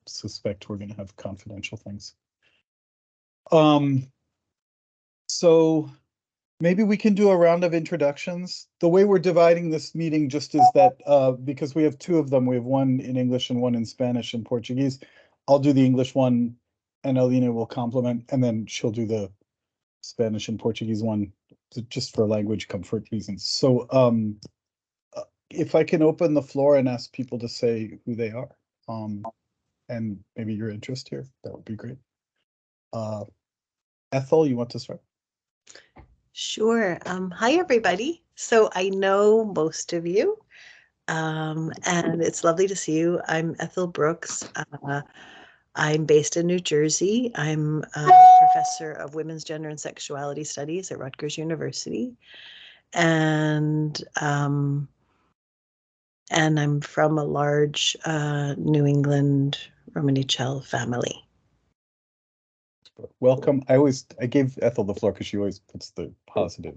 suspect we're going to have confidential things. So maybe we can do a round of introductions. The way we're dividing this meeting just is that because we have two of them, we have one in English and one in Spanish and Portuguese. I'll do the English one and Alina will complement, and then she'll do the Spanish and Portuguese one just for language comfort reasons. So if I can open the floor and ask people to say who they are, and maybe your interest here, that would be great. Ethel, you want to start? Sure. Hi, everybody. So I know most of you, and it's lovely to see you. I'm Ethel Brooks. I'm based in New Jersey. I'm a professor of women's gender and sexuality studies at Rutgers University. And I'm from a large New England Romani family. Welcome. I gave Ethel the floor because she always puts the positive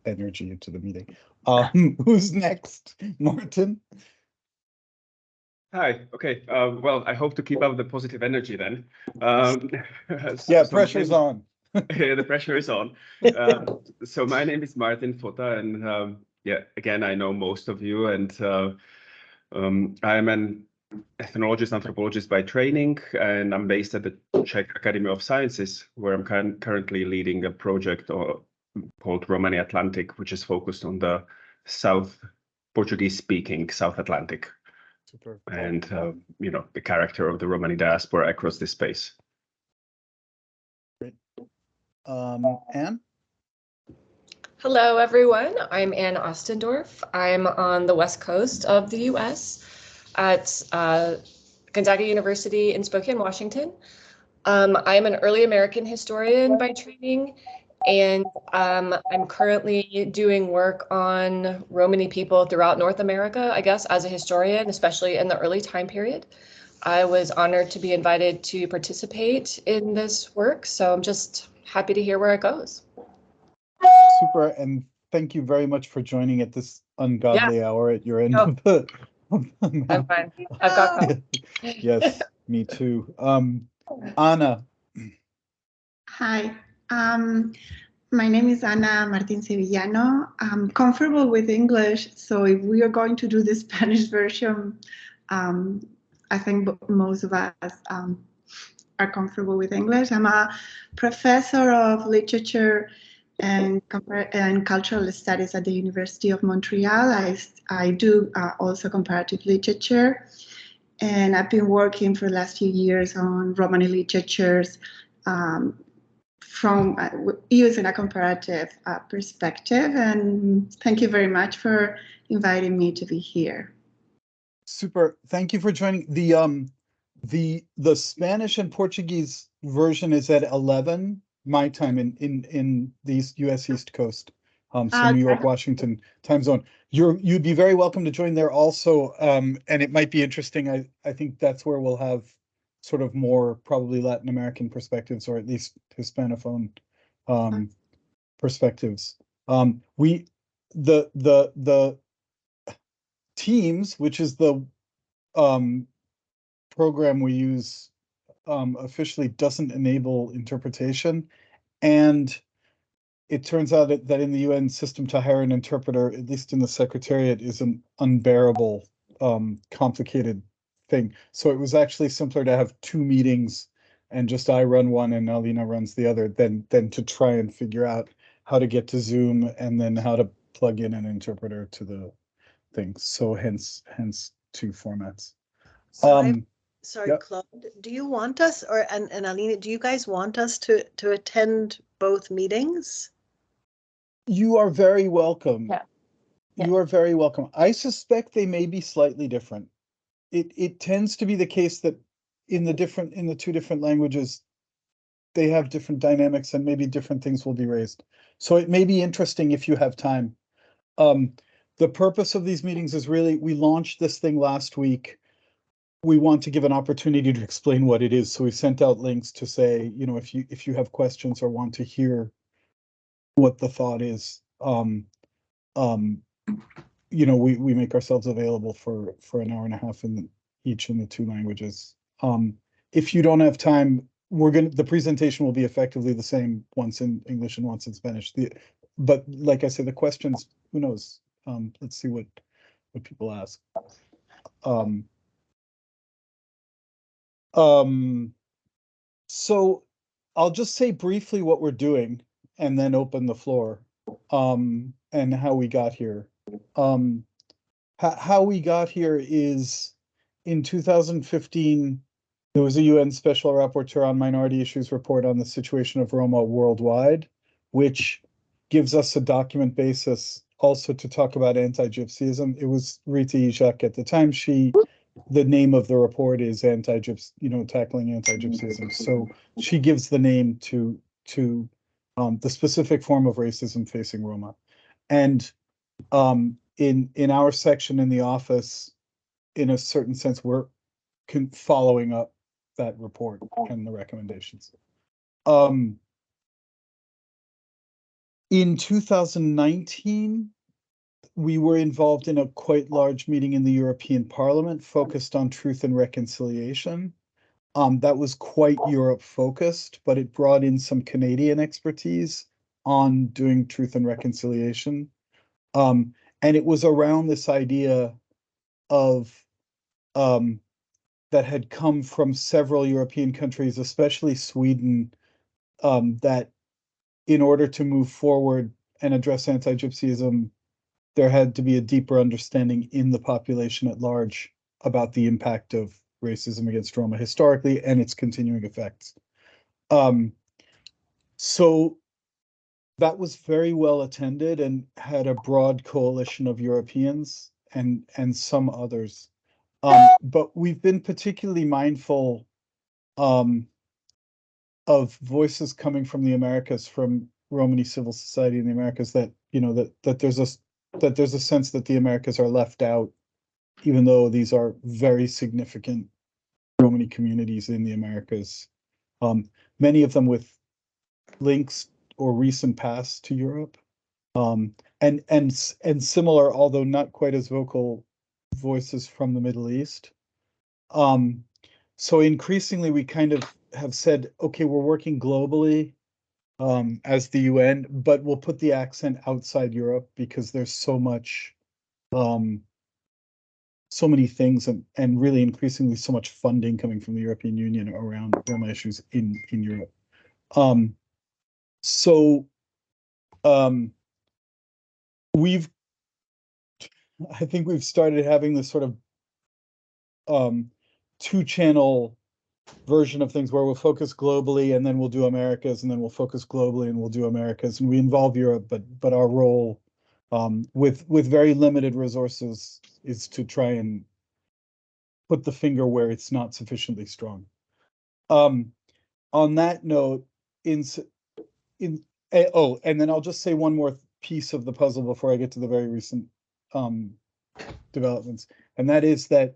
energy into the meeting. Who's next? Martin? Hi. Okay. Well, I hope to keep up the positive energy then. Yeah, pressure's on. Yeah, the pressure is on. So my name is Martin Fota, and yeah, again, I know most of you, and I am an ethnologist, anthropologist by training, and I'm based at the Czech Academy of Sciences, where I'm currently leading a project called Romani Atlantic, which is focused on the South Portuguese-speaking South Atlantic. Super. And you know, the character of the Romani diaspora across this space. Great. Anne? Hello, everyone. I'm Anne Ostendorf. I'm on the west coast of the U.S. at Gonzaga University in Spokane, Washington. I'm an early American historian by training, and I'm currently doing work on Romani people throughout North America, I guess, as a historian, especially in the early time period. I was honored to be invited to participate in this work, so I'm just happy to hear where it goes. Super, and thank you very much for joining at this ungodly hour at your end of the I'm fine. I've got coffee. Yes, me too. Anna. Hi, my name is Ana Martin Sevillano. I'm comfortable with English, so if we are going to do the Spanish version, I think most of us are comfortable with English. I'm a professor of literature and cultural studies at the University of Montreal. I do also comparative literature, and I've been working for the last few years on Romani literatures from using a comparative perspective. And thank you very much for inviting me to be here. Super, thank you for joining. The Spanish and Portuguese version is at 11 my time in the US East Coast, so New York, Washington time zone. You'd be very welcome to join there also, and it might be interesting. I think that's where we'll have sort of more probably Latin American perspectives, or at least Hispanophone perspectives. The Teams, which is the program we use, officially doesn't enable interpretation, and it turns out that in the UN system to hire an interpreter, at least in the Secretariat, is an unbearable, complicated thing. So it was actually simpler to have two meetings and just I run one and Alina runs the other than to try and figure out how to get to Zoom and then how to plug in an interpreter to the thing. So hence two formats. Sorry, yep. Claude, do you want us, and Alina, do you guys want us to attend both meetings? You are very welcome. Yeah. You are very welcome. I suspect they may be slightly different. It tends to be the case that in the two different languages, they have different dynamics and maybe different things will be raised. So it may be interesting if you have time. The purpose of these meetings is really, we launched this thing last week. We want to give an opportunity to explain what it is. So we sent out links to say, you know, if you have questions or want to hear what the thought is, you know, we make ourselves available for an hour and a half in each in the two languages. If you don't have time, the presentation will be effectively the same once in English and once in Spanish. But like I said, the questions, who knows? Let's see what people ask. So I'll just say briefly what we're doing and then open the floor, and how we got here. How we got here is in 2015, there was a UN Special Rapporteur on Minority Issues report on the situation of Roma worldwide, which gives us a document basis also to talk about anti-Gypsyism. It was Rita Izak at the time. The name of the report is anti-Gypsy, tackling anti-Gypsyism. So she gives the name to the specific form of racism facing Roma. And in our section in the office, in a certain sense, we're following up that report and the recommendations. In 2019, we were involved in a quite large meeting in the European Parliament focused on truth and reconciliation. That was quite Europe focused, but it brought in some Canadian expertise on doing truth and reconciliation. And it was around this idea of that had come from several European countries, especially Sweden, that in order to move forward and address anti-Gypsyism, there had to be a deeper understanding in the population at large about the impact of racism against Roma historically and its continuing effects. So that was very well attended and had a broad coalition of Europeans and some others. But we've been particularly mindful of voices coming from the Americas, from Romani civil society in the Americas, that there's a sense that the Americas are left out, even though these are very significant Romani communities in the Americas, many of them with links or recent past to Europe, and similar, although not quite as vocal, voices from the Middle East. So increasingly, we kind of have said, okay, we're working globally as the UN, but we'll put the accent outside Europe because there's so much, so many things, and really increasingly so much funding coming from the European Union around Roma issues in Europe. I think we've started having this sort of two-channel version of things where we'll focus globally and then we'll do Americas, and then we'll focus globally and we'll do Americas, and we involve Europe, but our role with very limited resources is to try and put the finger where it's not sufficiently strong. On that note, and then I'll just say one more piece of the puzzle before I get to the very recent developments, and that is that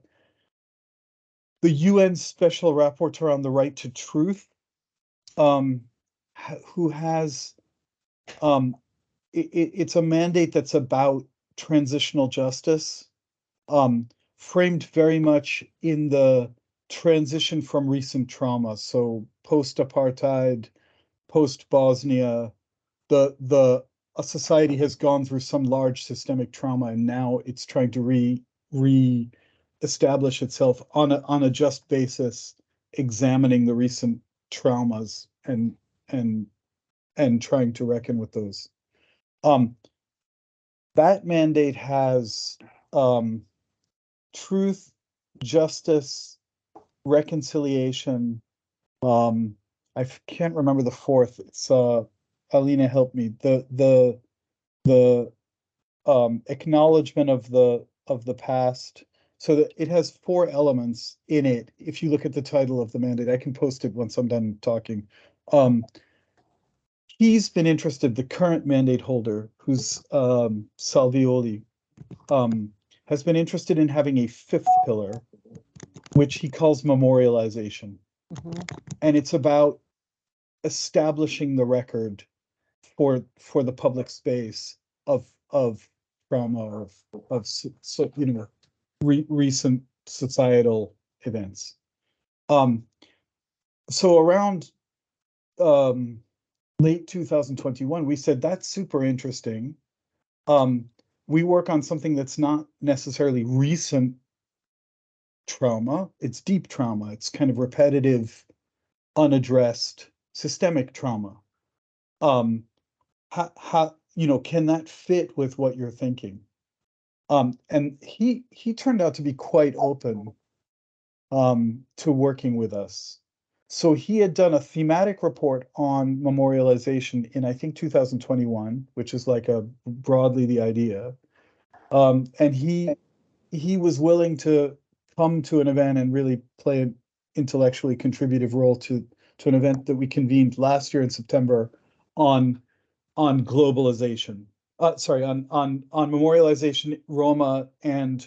the UN Special Rapporteur on the Right to Truth, who has, it's a mandate that's about transitional justice, framed very much in the transition from recent trauma. So post-apartheid, post-Bosnia, a society has gone through some large systemic trauma, and now it's trying to re-establish itself on a just basis, examining the recent traumas and trying to reckon with those. That mandate has truth, justice, reconciliation. I can't remember the fourth. It's Alina, help me. The acknowledgement of the past, so that it has 4 elements in it. If you look at the title of the mandate, I can post it once I'm done talking. He's been interested, the current mandate holder, who's Salvioli, has been interested in having a 5th pillar, which he calls memorialization. And it's about establishing the record for the public space of trauma, of recent societal events. So around late 2021, we said that's super interesting. We work on something that's not necessarily recent trauma, it's deep trauma, it's kind of repetitive, unaddressed, systemic trauma. How can that fit with what you're thinking? And he turned out to be quite open to working with us. So he had done a thematic report on memorialization in, I think, 2021, which is like a broadly the idea. And he was willing to come to an event and really play an intellectually contributive role to an event that we convened last year in September on globalization. Sorry, on memorialization, Roma, and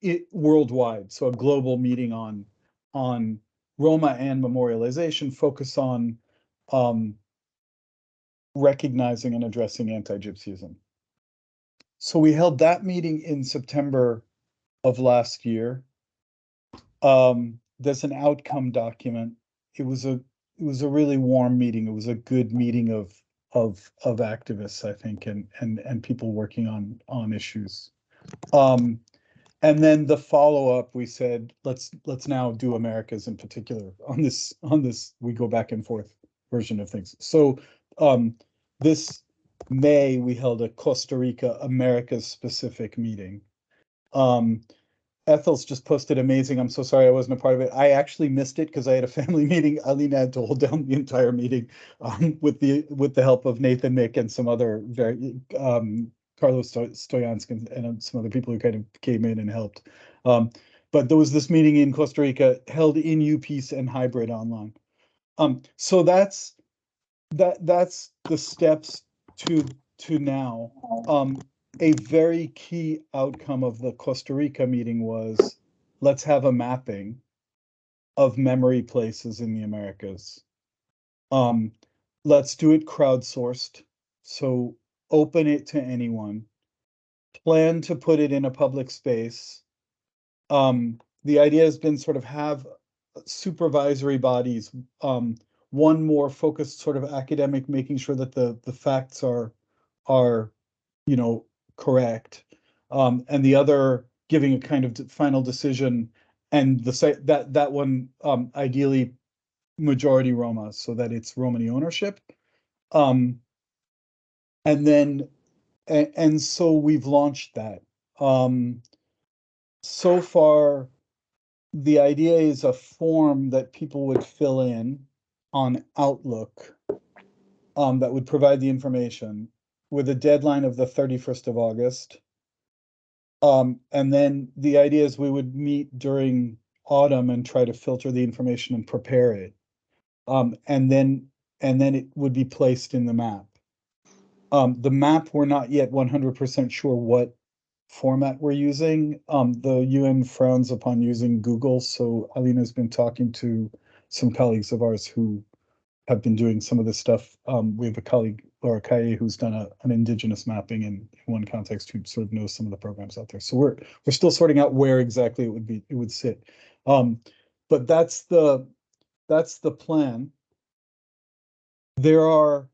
it worldwide. So a global meeting on Roma and memorialization, focus on recognizing and addressing anti-Gypsyism. So we held that meeting in September of last year. There's an outcome document. It was a really warm meeting. It was a good meeting of activists, I think, and people working on issues. And then the follow-up, we said, let's now do Americas in particular on this we go back and forth version of things. So this May we held a Costa Rica Americas specific meeting. Ethel's just posted amazing. I'm so sorry I wasn't a part of it. I actually missed it because I had a family meeting. Alina had to hold down the entire meeting with the help of Nathan, Mick, and some other Carlos Stoyansk and some other people who kind of came in and helped. But there was this meeting in Costa Rica held in UPeace and hybrid online. So that's the steps to now. A very key outcome of the Costa Rica meeting was, let's have a mapping of memory places in the Americas. Let's do it crowdsourced. So open it to anyone. Plan to put it in a public space. The idea has been sort of have supervisory bodies, one more focused sort of academic, making sure that the facts are correct, and the other giving a kind of final decision, and that one ideally majority Roma, so that it's Romani ownership. And then and so we've launched that. So far, the idea is a form that people would fill in on Outlook, that would provide the information with a deadline of the 31st of August. And then the idea is we would meet during autumn and try to filter the information and prepare it. And then it would be placed in the map. The map, we're not yet 100% sure what format we're using. The UN frowns upon using Google, so Alina's been talking to some colleagues of ours who have been doing some of this stuff. We have a colleague, Laura Kaye, who's done an indigenous mapping in one context, who sort of knows some of the programs out there. So we're still sorting out where exactly it would sit. But that's the plan. There are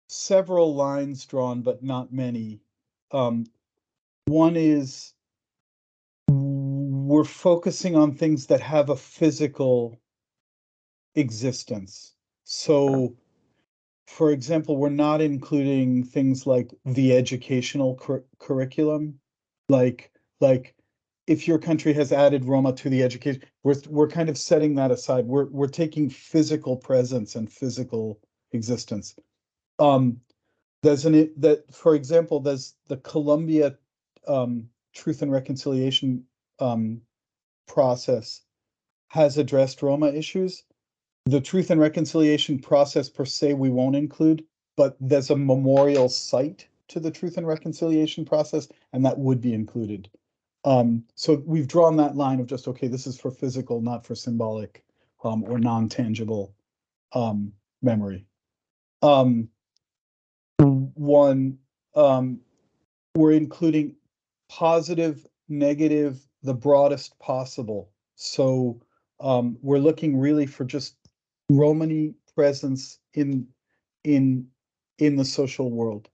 several lines drawn, but not many. One is we're focusing on things that have a physical existence. So, for example, we're not including things like the educational curriculum, like if your country has added Roma to the education, we're kind of setting that aside. We're taking physical presence and physical existence. For example, there's the Colombia Truth and Reconciliation process has addressed Roma issues. The Truth and Reconciliation process per se we won't include, but there's a memorial site to the Truth and Reconciliation process, and that would be included. So we've drawn that line of just, okay, this is for physical, not for symbolic or non-tangible memory. We're including positive, negative, the broadest possible. So we're looking really for just Romani presence in the social world,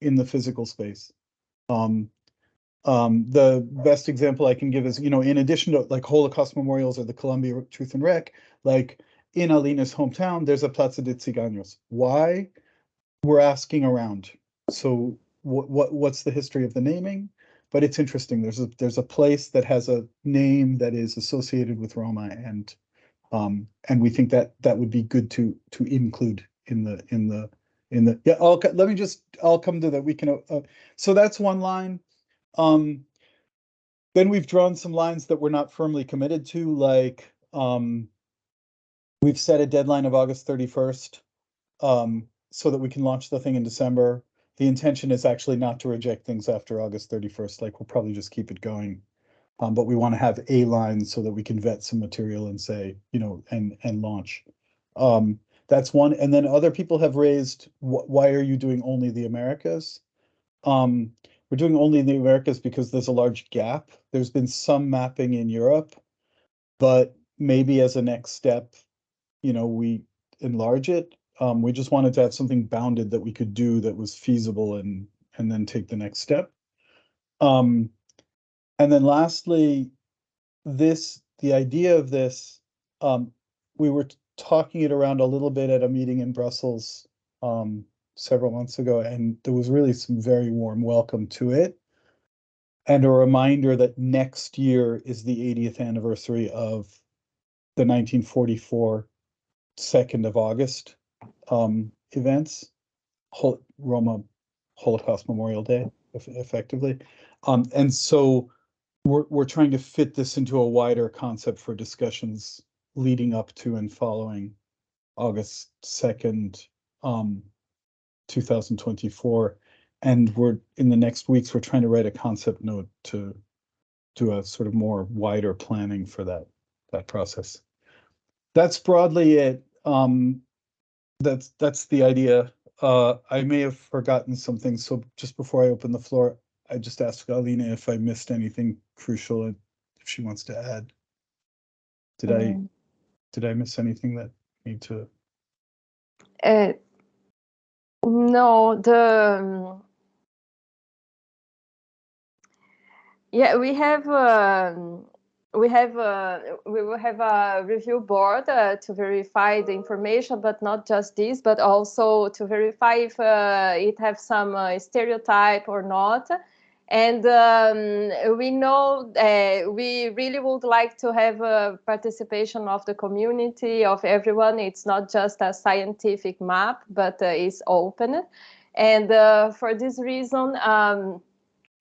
in the physical space. The best example I can give is, in addition to like Holocaust memorials or the Columbia Truth and Rec, like in Alina's hometown, there's a Plaza de Ciganos. Why? We're asking around. So what's the history of the naming? But it's interesting. There's a place that has a name that is associated with Roma, and we think that would be good to include in the yeah. I'll come to that. We can so that's one line. Then we've drawn some lines that we're not firmly committed to, like we've set a deadline of August 31st, so that we can launch the thing in December. The intention is actually not to reject things after August 31st. Like we'll probably just keep it going. But we want to have a line so that we can vet some material and say, and launch. That's one. And then other people have raised, why are you doing only the Americas? We're doing only the Americas because there's a large gap. There's been some mapping in Europe, but maybe as a next step, we enlarge it. We just wanted to have something bounded that we could do that was feasible and then take the next step. And then lastly, the idea of this, we were talking it around a little bit at a meeting in Brussels several months ago, and there was really some very warm welcome to it. And a reminder that next year is the 80th anniversary of the 1944 2nd of August events, Roma Holocaust Memorial Day, effectively. And so we're trying to fit this into a wider concept for discussions leading up to and following August 2nd, 2024. And we're in the next weeks, we're trying to write a concept note to do a sort of more wider planning for that process. That's broadly it. That's the idea. I may have forgotten something, so just before I open the floor, I just asked Alina if I missed anything crucial and if she wants to add. Did I miss anything that I need to? No, yeah, we will have a review board to verify the information, but not just this, but also to verify if it has some stereotype or not. And we know we really would like to have a participation of the community, of everyone. It's not just a scientific map, but it's open. And for this reason,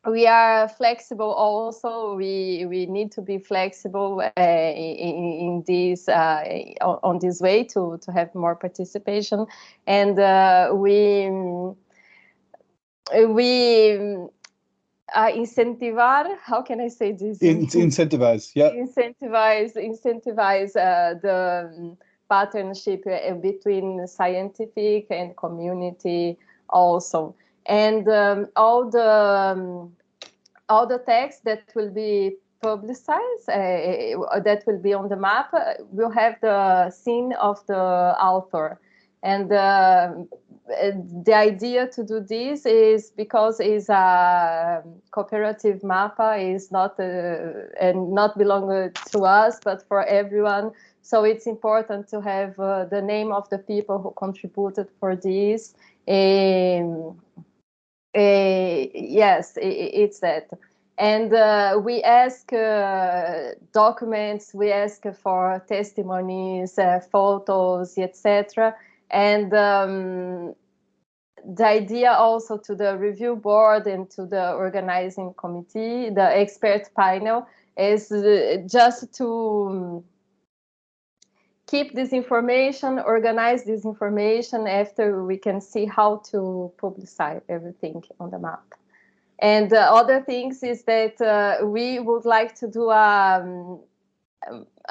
we are flexible also. We need to be flexible in this on this way to have more participation, and we incentivar. How can I say this? Incentivize, yeah. Incentivize the partnership between scientific and community also. And all the text that will be publicized, that will be on the map, will have the sign of the author. And the idea to do this is because it's a cooperative mappa, is not and not belong to us, but for everyone. So it's important to have the name of the people who contributed for this. Yes, it's that. And we ask documents, we ask for testimonies, photos, etc. And the idea also to the review board and to the organizing committee, the expert panel, is just to keep this information, organize this information after we can see how to publicize everything on the map. And other things is that we would like to do a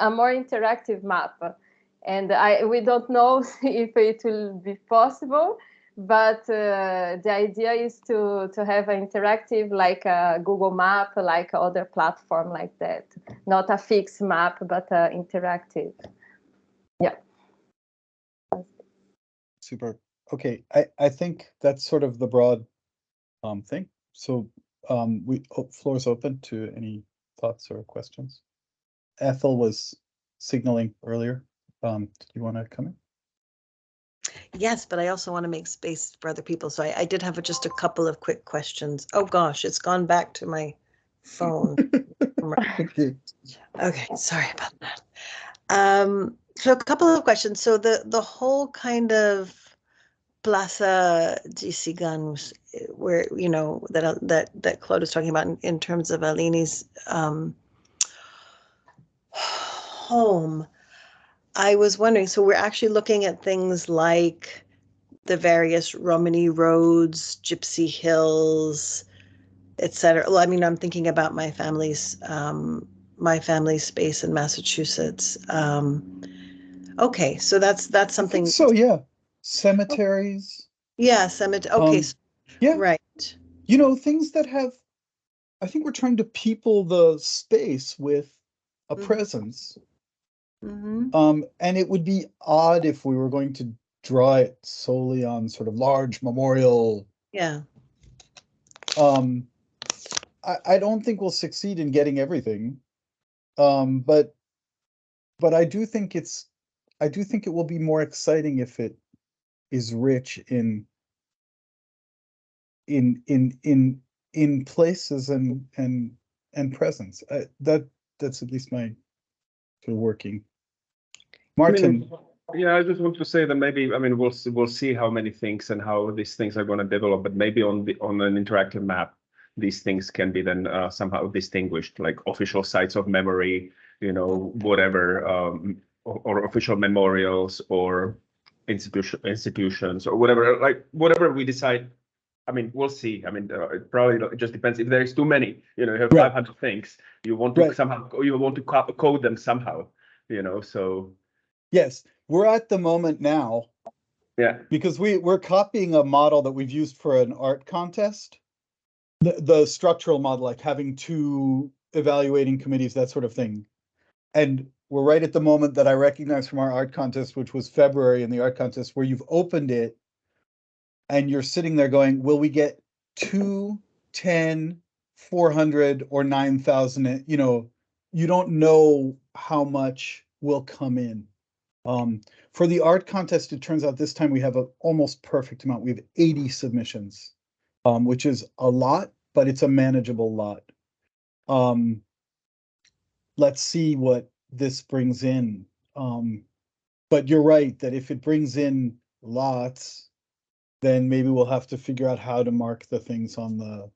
more interactive map. And we don't know if it will be possible, but the idea is to have an interactive, like a Google Map, like other platform like that. Not a fixed map, but interactive. Yeah. Super. Okay, I think that's sort of the broad thing. So floor's open to any thoughts or questions. Ethel was signaling earlier. Do you want to come in? Yes, but I also want to make space for other people. So I did have just a couple of quick questions. Oh gosh, it's gone back to my phone. Okay. Okay, sorry about that. So a couple of questions. So the whole kind of Plaza de Ciganos, where that Claude is talking about in terms of Alini's home. I was wondering, so we're actually looking at things like the various Romani roads, Gypsy Hills, etc. Well, I mean, I'm thinking about my family's space in Massachusetts. Okay, so that's I something. think so, yeah. Cemeteries. Yeah, cemetery. Okay, yeah. right. You know, things that have, I think we're trying to people the space with a presence. Mm-hmm. And it would be odd if we were going to draw it solely on sort of large memorial. Yeah. I don't think we'll succeed in getting everything. But I do think it will be more exciting if it is rich in places and presence. That's at least my sort of working. Martin. Yeah, I just want to say that maybe, I mean, we'll see how many things and how these things are going to develop, but maybe on an interactive map, these things can be then somehow distinguished, like official sites of memory, whatever, or official memorials or institutions or whatever, like whatever we decide. I mean, we'll see. I mean, it just depends. If there's too many, you have 500 things, you want to code them somehow, so. Yes, we're at the moment now. Yeah. Because we're copying a model that we've used for an art contest. The structural model, like having two evaluating committees, that sort of thing. And we're right at the moment that I recognize from our art contest, which was February in the art contest, where you've opened it and you're sitting there going, will we get 2, 10, 400 or 9,000? You don't know how much will come in. For the art contest, it turns out this time we have an almost perfect amount. We have 80 submissions, which is a lot, but it's a manageable lot. Let's see what this brings in. But you're right that if it brings in lots, then maybe we'll have to figure out how to mark the things on the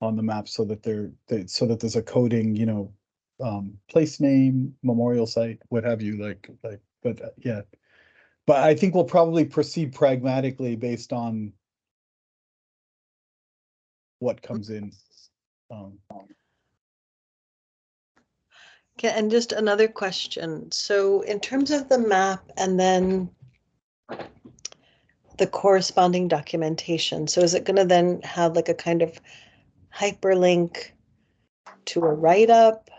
map so that there's a coding, place name, memorial site, what have you, but yeah. But I think we'll probably proceed pragmatically based on what comes in. Okay, and just another question. So in terms of the map and then the corresponding documentation, so is it going to then have like a kind of hyperlink to a write-up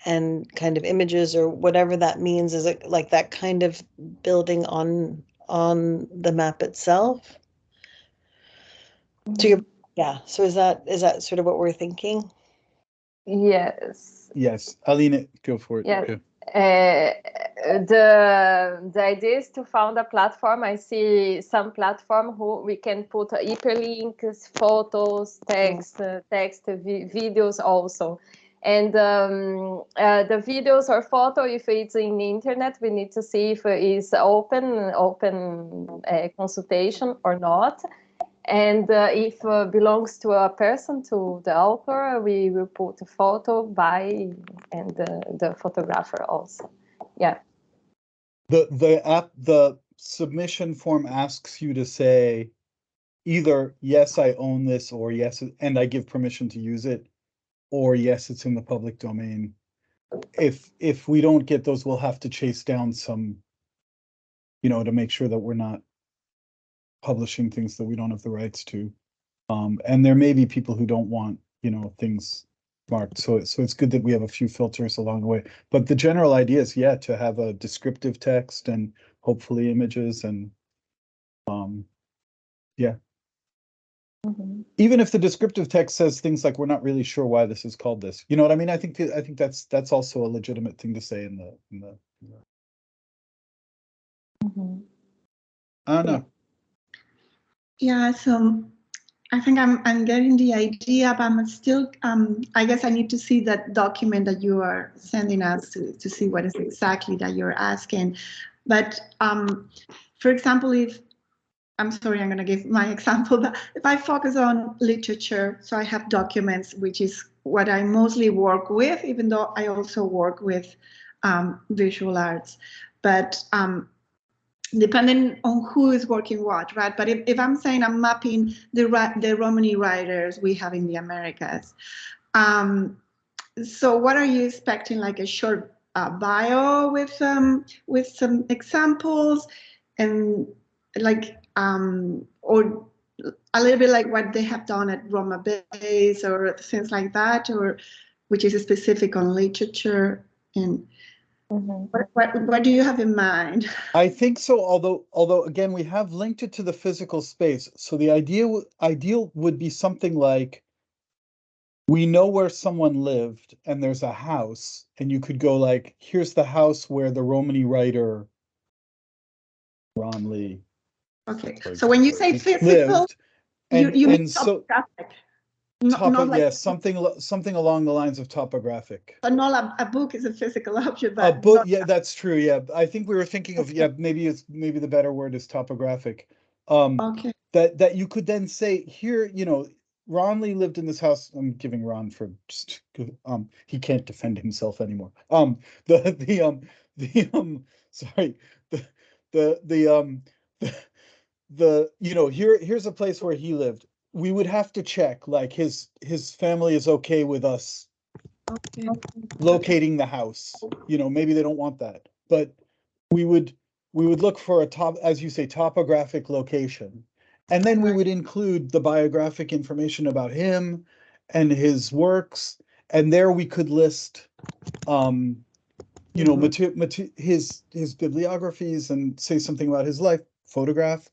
and kind of images or whatever that means? Is it like that kind of building on the map itself? So is that sort of what we're thinking? Yes. Yes, Aline, go for it. Yeah. The idea is to found a platform. I see some platform who we can put hyperlinks, photos, text, videos also. And the videos or photo, if it's in the internet, we need to see if it's open consultation or not. And if belongs to a person, to the author, we will put a photo by and the photographer also. Yeah. The submission form asks you to say either yes, I own this, or yes, and I give permission to use it, or yes, it's in the public domain. If we don't get those, we'll have to chase down some, to make sure that we're not publishing things that we don't have the rights to. And there may be people who don't want, you know, things marked. So it's good that we have a few filters along the way. But the general idea is, yeah, to have a descriptive text and hopefully images and yeah. Mhm. Even if the descriptive text says things like, we're not really sure why this is called this. You know what I mean? I think that's also a legitimate thing to say in the Mhm. Anna. Yeah, so I think I'm getting the idea, but I'm still, I guess I need to see that document that you are sending us to see what is exactly that you're asking. But for example, if, I'm sorry, I'm going to give my example, but if I focus on literature, so I have documents, which is what I mostly work with, even though I also work with visual arts. But depending on who is working what, right? But if I'm saying I'm mapping the Romani writers we have in the Americas, so what are you expecting? Like a short bio with some examples, and like or a little bit like what they have done at Roma Base or things like that, or which is specific on literature. And what do you have in mind? I think so, although again, we have linked it to the physical space. So the ideal would be something like, we know where someone lived and there's a house, and you could go like, here's the house where the Romani writer Ron Lee Okay, so when you say physical, lived, and you mean and so topographic, not like yeah, something along the lines of topographic. not a book is a physical object, A but book, not, yeah, that's true. Yeah, I think we were thinking of, yeah, maybe the better word is topographic. okay. That you could then say, here, you know, Ron Lee lived in this house. I'm giving Ron for just he can't defend himself anymore. Sorry, the the you know, here's a place where he lived. We would have to check, like, his family is okay with us Okay. locating the house. You know, maybe they don't want that, but we would look for a as you say, topographic location. And then we would include the biographic information about him and his works. And there we could list, you know, his bibliographies and say something about his life, photograph,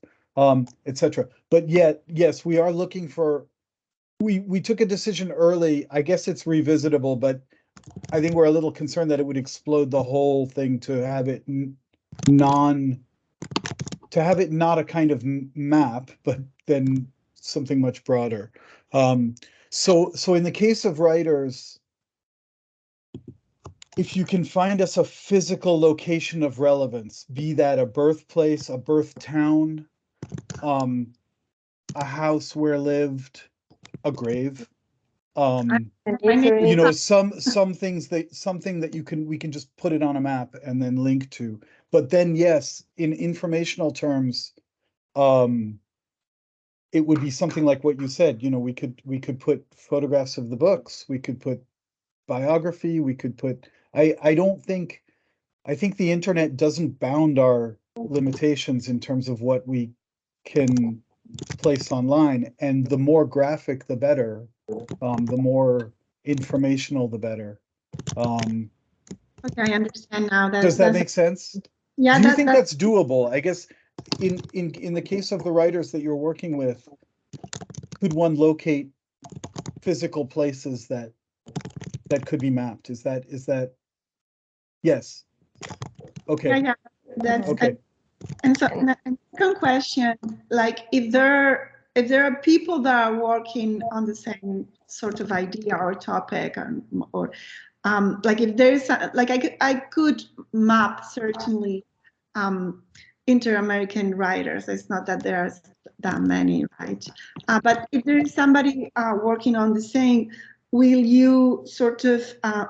etc. But yet, yes, we are looking for, we took a decision early. I guess it's revisitable, but I think we're a little concerned that it would explode the whole thing to have it not a kind of map, but then something much broader. So in the case of writers, if you can find us a physical location of relevance, be that a birthplace, a birth town, a house where lived, a grave, you know, something that we can just put it on a map and then link to. But then, yes, in informational terms, it would be something like what you said. You know, we could put photographs of the books, we could put biography, we could put. I think the internet doesn't bound our limitations in terms of what we can place online, and the more graphic, the better. The more informational, the better. Okay, I understand now. Does that make sense? Yeah, Do you think that's doable? I guess in the case of the writers that you're working with, could one locate physical places that could be mapped? Is that yes? Okay. yeah, that's Okay. and so the second question, like if there are people that are working on the same sort of idea or topic, or like if there's like I could map certainly inter-American writers. It's not that there are that many, right? But if there is somebody working on the same, will you sort of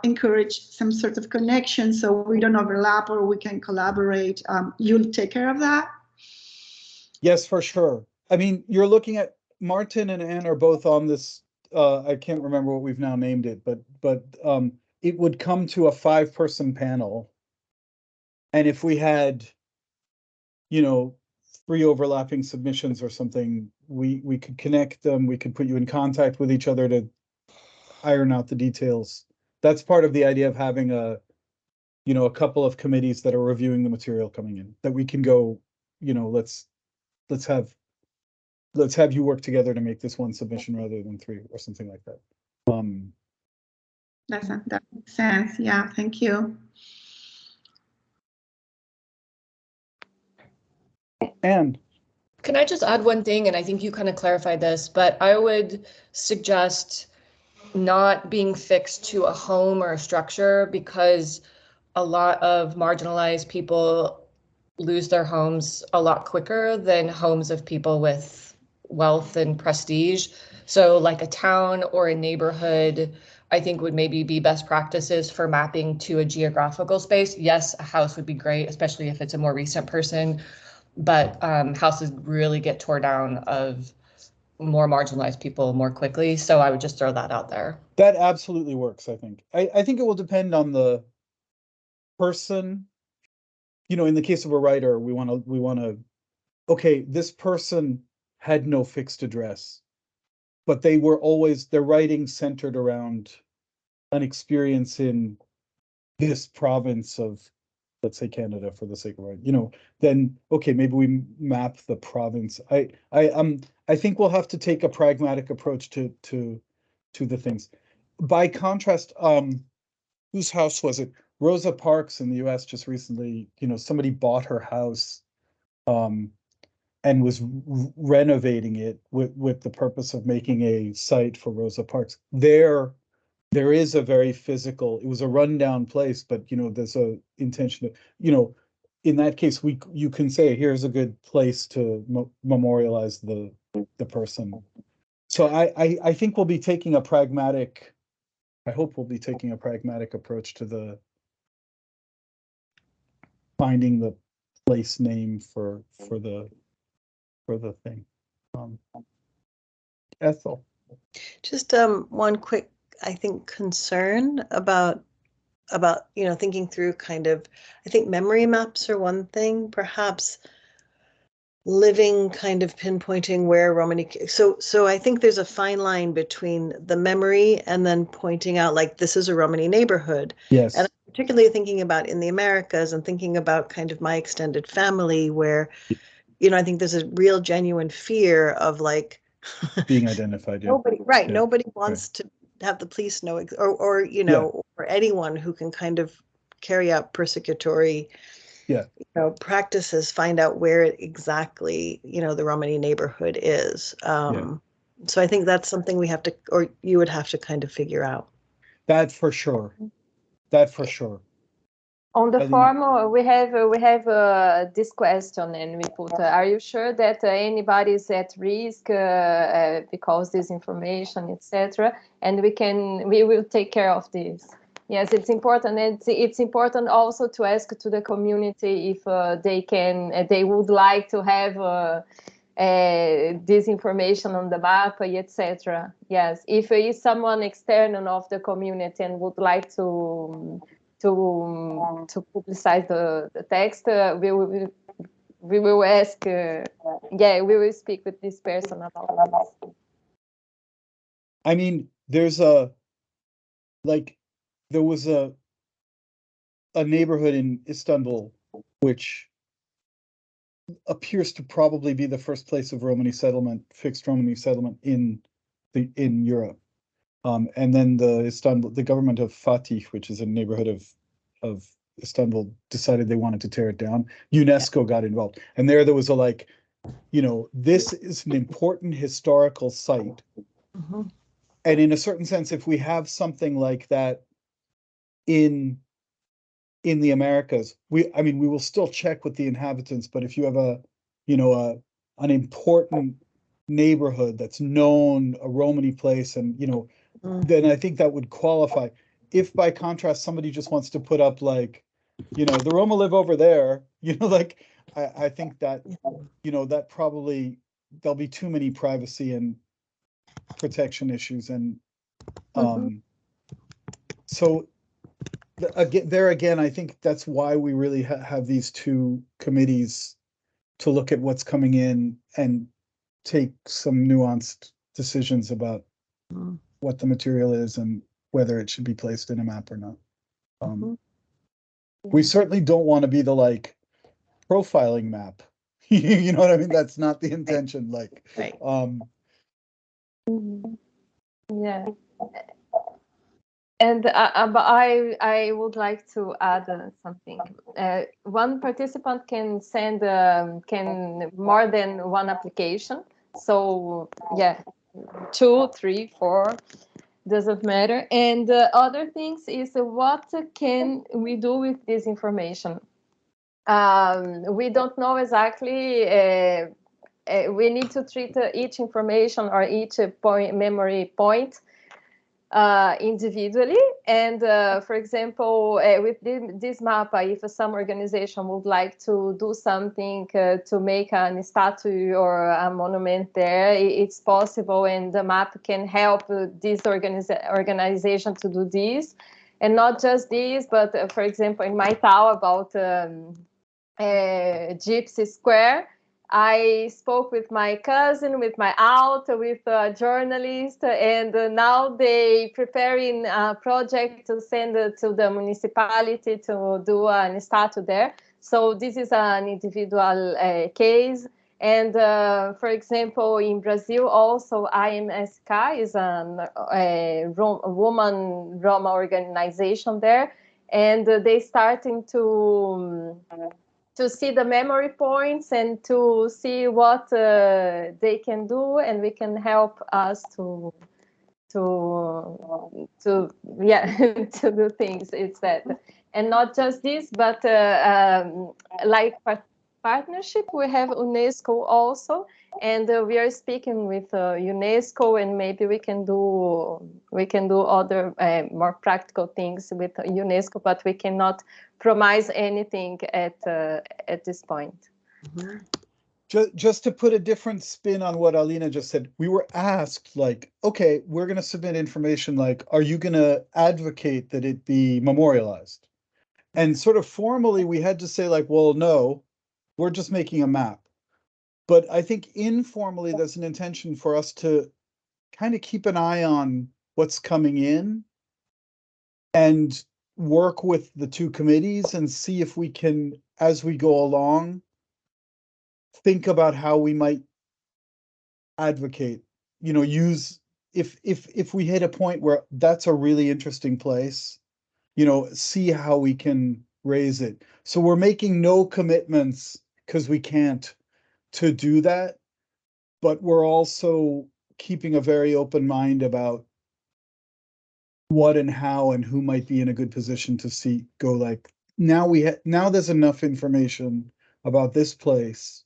encourage some sort of connection so we don't overlap or we can collaborate? You'll take care of that? Yes, for sure. I mean, you're looking at Martin and Anne are both on this. I can't remember what we've now named it, but it would come to a 5-person panel. And if we had, you know, 3 overlapping submissions or something, we could connect them, we could put you in contact with each other to iron out the details. That's part of the idea of having a couple of committees that are reviewing the material coming in, that we can go, let's have you work together to make this one submission rather than 3 or something like that. That makes sense. Yeah, thank you. And Can I just add one thing? And I think you kind of clarified this, but I would suggest not being fixed to a home or a structure, because a lot of marginalized people lose their homes a lot quicker than homes of people with wealth and prestige. So like a town or a neighborhood, I think would maybe be best practices for mapping to a geographical space. Yes, a house would be great, especially if it's a more recent person, but houses really get torn down of more marginalized people more quickly. So I would just throw that out there. that absolutely works, I think. I think it will depend on the person. In the case of a writer, we want to, okay, this person had no fixed address, but their writing centered around an experience in this province of, let's say, Canada, for the sake of it, then okay, maybe we map the province. I think we'll have to take a pragmatic approach to the things. By contrast, whose house was it? Rosa Parks in the US just recently, somebody bought her house and was renovating it with the purpose of making a site for Rosa Parks. There is a very physical, it was a rundown place, but there's a intention to, in that case, you can say, here's a good place to memorialize the person. So I think we'll be taking a pragmatic, I hope we'll be taking a pragmatic approach to the finding the place name for the thing. Ethel. Just one quick, I think, concern about thinking through kind of, I think memory maps are one thing, perhaps living kind of pinpointing where Romani, so I think there's a fine line between the memory and then pointing out like this is a Romani neighborhood. Yes. And I'm particularly thinking about in the Americas and thinking about kind of my extended family where, I think there's a real genuine fear of like being identified. Yeah. Nobody, right. Yeah. Nobody wants to have the police know, or or anyone who can kind of carry out persecutory practices, find out where exactly, the Romani neighborhood is. So I think that's something we have to, or you would have to kind of figure out. That for sure. That for sure. On the form, we have this question, and we put, are you sure that anybody is at risk because this information, etc.? And we will take care of this. Yes, it's important. And it's important also to ask to the community if they would like to have this information on the map, etc. Yes, if is someone external of the community and would like to publicize the text, we will ask. We will speak with this person about this. I mean, there was a neighborhood in Istanbul which appears to probably be the first place of fixed Romani settlement in Europe. And then the government of Fatih, which is a neighborhood of Istanbul, decided they wanted to tear it down. UNESCO got involved, and there was this is an important historical site. Mm-hmm. And in a certain sense, if we have something like that in the Americas, we will still check with the inhabitants, but if you have an important neighborhood that's known, a Romani place, and then I think that would qualify. If by contrast somebody just wants to put up like, the Roma live over there, I think that that probably there'll be too many privacy and protection issues, and so again, I think that's why we really have these two committees to look at what's coming in and take some nuanced decisions about what the material is and whether it should be placed in a map or not. We certainly don't want to be the like profiling map. You know what I mean? That's not the intention. Like, yeah. And but I would like to add something. One participant can send can more than one application. So yeah, 2, 3, 4, doesn't matter. And other things is what can we do with this information? We don't know exactly. We need to treat each information or each memory point individually. And for example, with this map, if some organization would like to do something to make a statue or a monument there, it's possible, and the map can help this organization to do this. And not just this, but for example, in my town about Gypsy Square, I spoke with my cousin, with my aunt, with a journalist, and now they preparing a project to send to the municipality to do a statue there. So this is an individual case. And for example, in Brazil, also IMSK is a woman Roma organization there, and they starting to see the memory points and to see what they can do, and we can help us to yeah to do things. It's that, and not just this, but like partnership, we have UNESCO also, and we are speaking with UNESCO, and maybe we can do other more practical things with UNESCO, but we cannot promise anything at this point. Just to put a different spin on what Alina just said, we were asked, like, okay, we're going to submit information, like, are you going to advocate that it be memorialized? And sort of formally, we had to say, like, well, no, we're just making a map. But I think informally, there's an intention for us to kind of keep an eye on what's coming in and work with the two committees and see if we can, as we go along, think about how we might advocate, use, if we hit a point where that's a really interesting place, see how we can raise it. So we're making no commitments because we can't to do that, but we're also keeping a very open mind about what and how and who might be in a good position to go like, now there's enough information about this place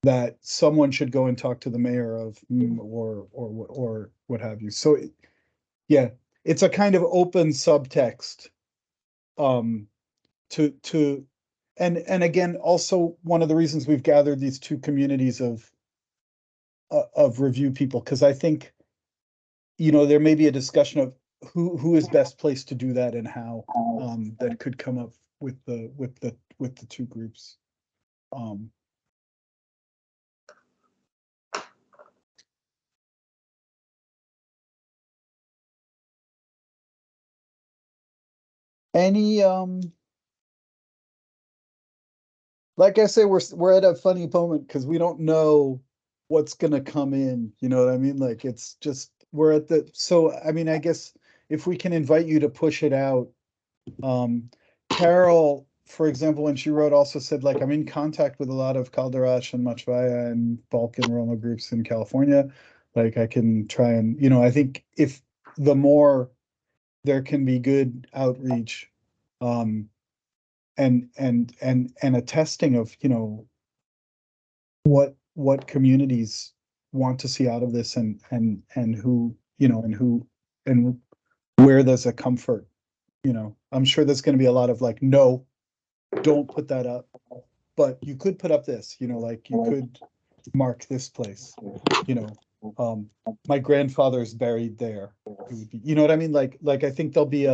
that someone should go and talk to the mayor of or what have you. So yeah, it's a kind of open subtext to and again, also one of the reasons we've gathered these two communities of review people, because I think there may be a discussion of who is best placed to do that and how that could come up with the two groups. Any like I say, we're at a funny moment because we don't know what's gonna come in, you know what I mean? Like, it's just we're at so I mean, I guess if we can invite you to push it out. Carol, for example, when she wrote, also said, like, I'm in contact with a lot of Calderash and Machvaya and Balkan Roma groups in California. Like, I can try and, I think if the more there can be good outreach, and a testing of, what communities want to see out of this and who, and where there's a comfort, I'm sure there's going to be a lot of like, no, don't put that up, but you could put up this, like you could mark this place, my grandfather's buried there. It would be, you know what I mean? Like I think there'll be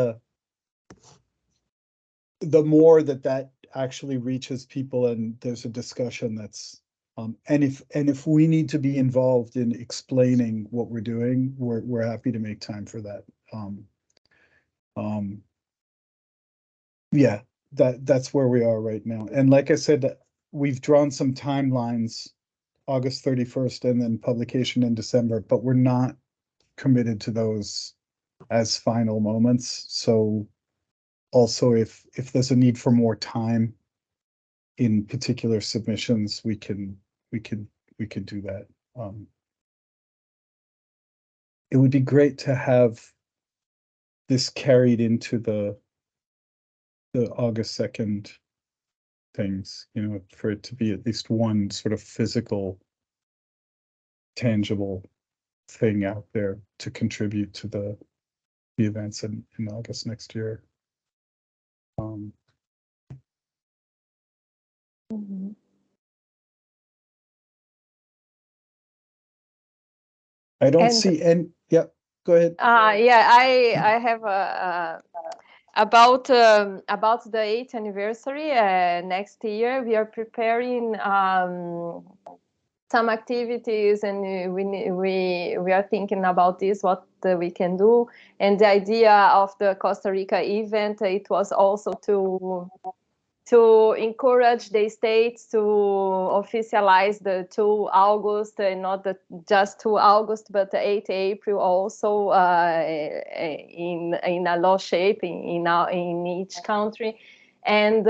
the more that actually reaches people and there's a discussion that's And if we need to be involved in explaining what we're doing, we're happy to make time for that. Yeah, that's where we are right now. And like I said, we've drawn some timelines, August 31st and then publication in December, but we're not committed to those as final moments. So also if there's a need for more time in particular submissions, we could do that. It would be great to have this carried into the August 2nd things, you know, for it to be at least one sort of physical, tangible thing out there to contribute to the events in August next year. I don't see any. Yeah, go ahead. Yeah, I have about the 8th anniversary next year. We are preparing some activities, and we are thinking about this, what we can do. And the idea of the Costa Rica event, it was also to encourage the states to officialize the 2 August, and not just 2 August, but the 8 April also in a law shape in each country. And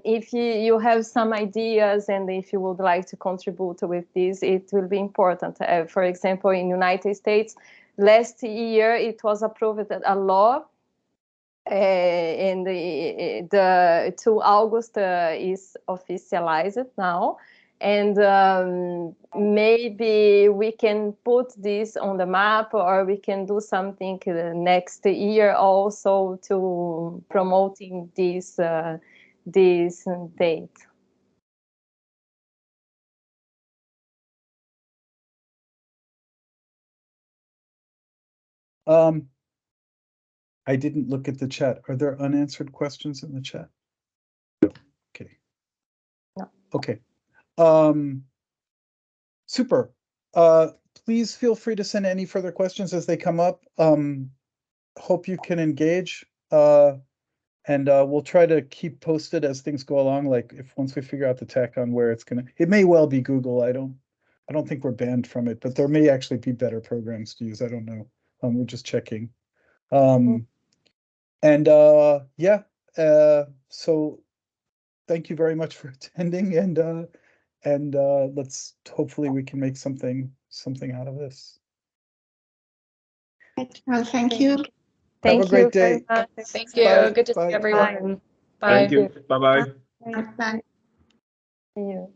if you have some ideas, and if you would like to contribute with this, it will be important. For example, in United States, last year it was approved a law, and the 2 August is officialized now. And maybe we can put this on the map, or we can do something next year also to promoting this date. I didn't look at the chat. Are there unanswered questions in the chat? No. Okay. No. Okay. Super. Please feel free to send any further questions as they come up. Hope you can engage. And we'll try to keep posted as things go along. Like if once we figure out the tech on where it's gonna, it may well be Google. I don't think we're banned from it, but there may actually be better programs to use. I don't know. We're just checking. And yeah, so thank you very much for attending, and let's hopefully we can make something out of this. Well, thank you. Have a great day. Thank you. Bye. Good to see Bye. everyone. Bye. Thank you. Bye-bye. Bye. See you.